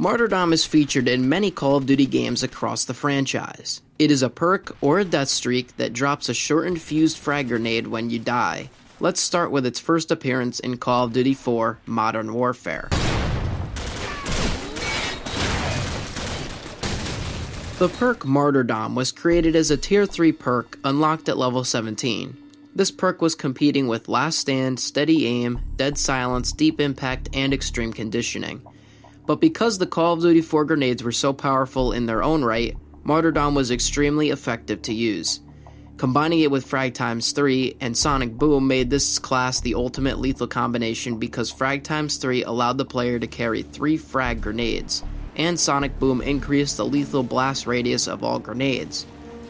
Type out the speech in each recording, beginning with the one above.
Martyrdom is featured in many Call of Duty games across the franchise. It is a perk or a death streak that drops a shortened fused frag grenade when you die. Let's start with its first appearance in Call of Duty 4 Modern Warfare. The perk Martyrdom was created as a tier 3 perk unlocked at level 17. This perk was competing with Last Stand, Steady Aim, Dead Silence, Deep Impact, and Extreme Conditioning. But because the Call of Duty 4 grenades were so powerful in their own right, Martyrdom was extremely effective to use. Combining it with Frag times 3 and Sonic Boom made this class the ultimate lethal combination because Frag times 3 allowed the player to carry 3 frag grenades, and Sonic Boom increased the lethal blast radius of all grenades.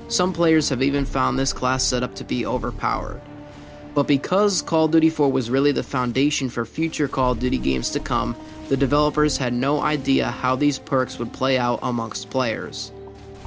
Some players have even found this class setup to be overpowered. But because Call of Duty 4 was really the foundation for future Call of Duty games to come, the developers had no idea how these perks would play out amongst players.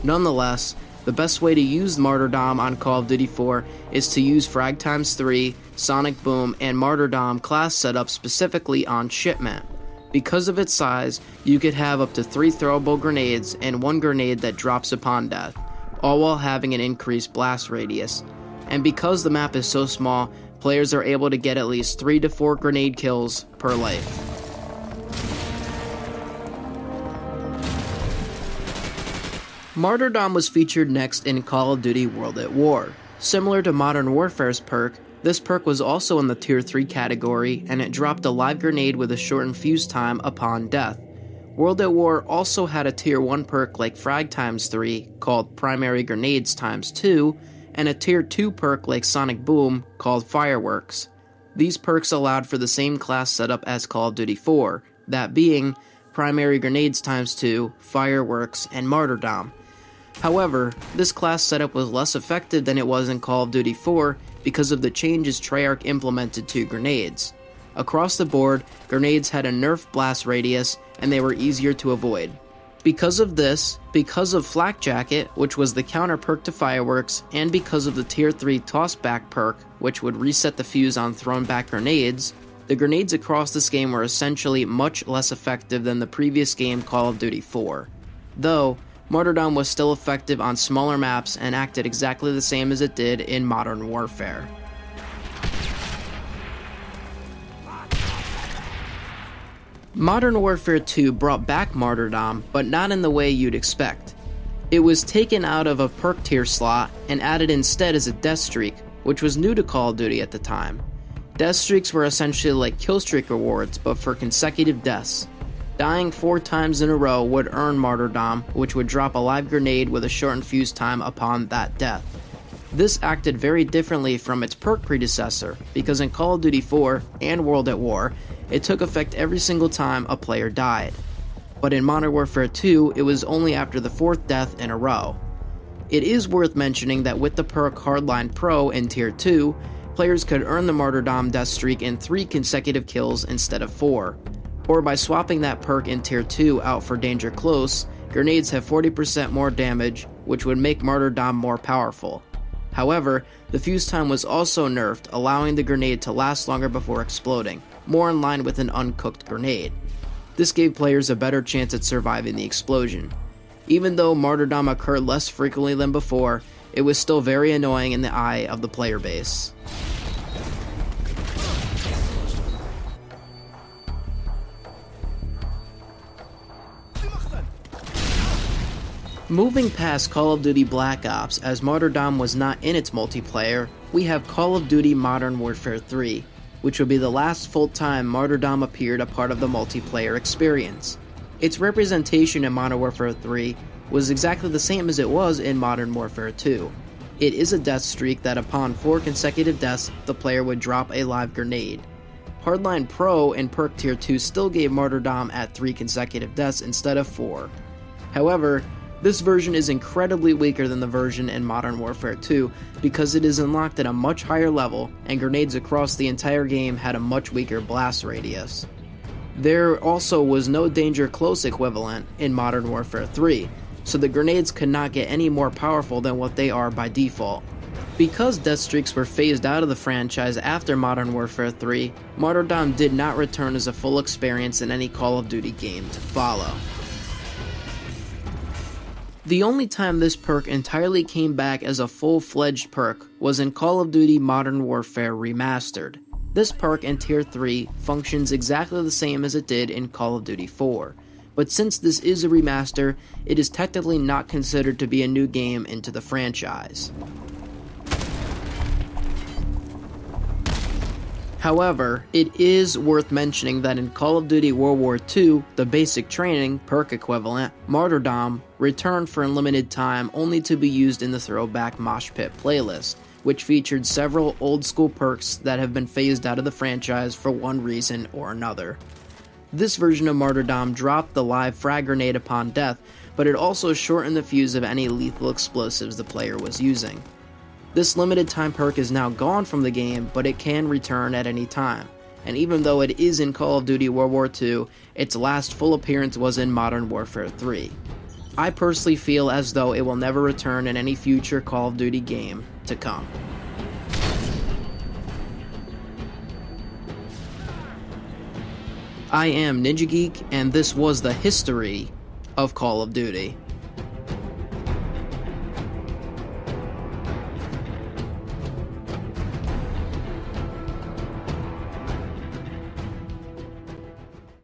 Nonetheless, the best way to use Martyrdom on Call of Duty 4 is to use Frag times 3, Sonic Boom, and Martyrdom class setup specifically on shipment. Because of its size, you could have up to 3 throwable grenades and 1 grenade that drops upon death, all while having an increased blast radius. And because the map is so small, players are able to get at least 3 to 4 grenade kills per life. Martyrdom was featured next in Call of Duty World at War. Similar to Modern Warfare's perk, this perk was also in the tier 3 category, and it dropped a live grenade with a shortened fuse time upon death. World at War also had a tier 1 perk like Frag times 3 called Primary Grenades times 2, and a tier 2 perk like Sonic Boom called Fireworks. These perks allowed for the same class setup as Call of Duty 4, that being Primary Grenades times 2, Fireworks, and Martyrdom. However, this class setup was less effective than it was in Call of Duty 4 because of the changes Treyarch implemented to grenades. Across the board, grenades had a nerfed blast radius, and they were easier to avoid. Because of this, because of Flak Jacket, which was the counter perk to Fireworks, and because of the tier 3 Tossback perk, which would reset the fuse on thrown back grenades, the grenades across this game were essentially much less effective than the previous game Call of Duty 4. Though, Martyrdom was still effective on smaller maps and acted exactly the same as it did in Modern Warfare. Modern Warfare 2 brought back Martyrdom, but not in the way you'd expect. It was taken out of a perk tier slot and added instead as a death streak, which was new to Call of Duty at the time. Death streaks were essentially like killstreak rewards, but for consecutive deaths. Dying 4 times in a row would earn Martyrdom, which would drop a live grenade with a shortened fuse time upon that death. This acted very differently from its perk predecessor, because in Call of Duty 4 and World at War, it took effect every single time a player died. But in Modern Warfare 2, it was only after the 4th death in a row. It is worth mentioning that with the perk Hardline Pro in Tier 2, players could earn the Martyrdom death streak in 3 consecutive kills instead of 4. Or by swapping that perk in Tier 2 out for Danger Close, grenades have 40% more damage, which would make Martyrdom more powerful. However, the fuse time was also nerfed, allowing the grenade to last longer before exploding, more in line with an uncooked grenade. This gave players a better chance at surviving the explosion. Even though Martyrdom occurred less frequently than before, it was still very annoying in the eye of the player base. Moving past Call of Duty Black Ops, as Martyrdom was not in its multiplayer, we have Call of Duty Modern Warfare 3, which will be the last full time Martyrdom appeared a part of the multiplayer experience. Its representation in Modern Warfare 3 was exactly the same as it was in Modern Warfare 2. It is a death streak that upon 4 consecutive deaths, the player would drop a live grenade. Hardline Pro and Perk Tier 2 still gave Martyrdom at 3 consecutive deaths instead of 4. However, this version is incredibly weaker than the version in Modern Warfare 2 because it is unlocked at a much higher level, and grenades across the entire game had a much weaker blast radius. There also was no Danger Close equivalent in Modern Warfare 3, so the grenades could not get any more powerful than what they are by default. Because death streaks were phased out of the franchise after Modern Warfare 3, Martyrdom did not return as a full experience in any Call of Duty game to follow. The only time this perk entirely came back as a full-fledged perk was in Call of Duty Modern Warfare Remastered. This perk in Tier 3 functions exactly the same as it did in Call of Duty 4, but since this is a remaster, it is technically not considered to be a new game into the franchise. However, it is worth mentioning that in Call of Duty World War II, the basic training, perk equivalent, Martyrdom, returned for a limited time only to be used in the Throwback Mosh Pit playlist, which featured several old school perks that have been phased out of the franchise for one reason or another. This version of Martyrdom dropped the live frag grenade upon death, but it also shortened the fuse of any lethal explosives the player was using. This limited time perk is now gone from the game, but it can return at any time, and even though it is in Call of Duty World War II, its last full appearance was in Modern Warfare 3. I personally feel as though it will never return in any future Call of Duty game to come. I am Ninja Geek, and this was the history of Call of Duty.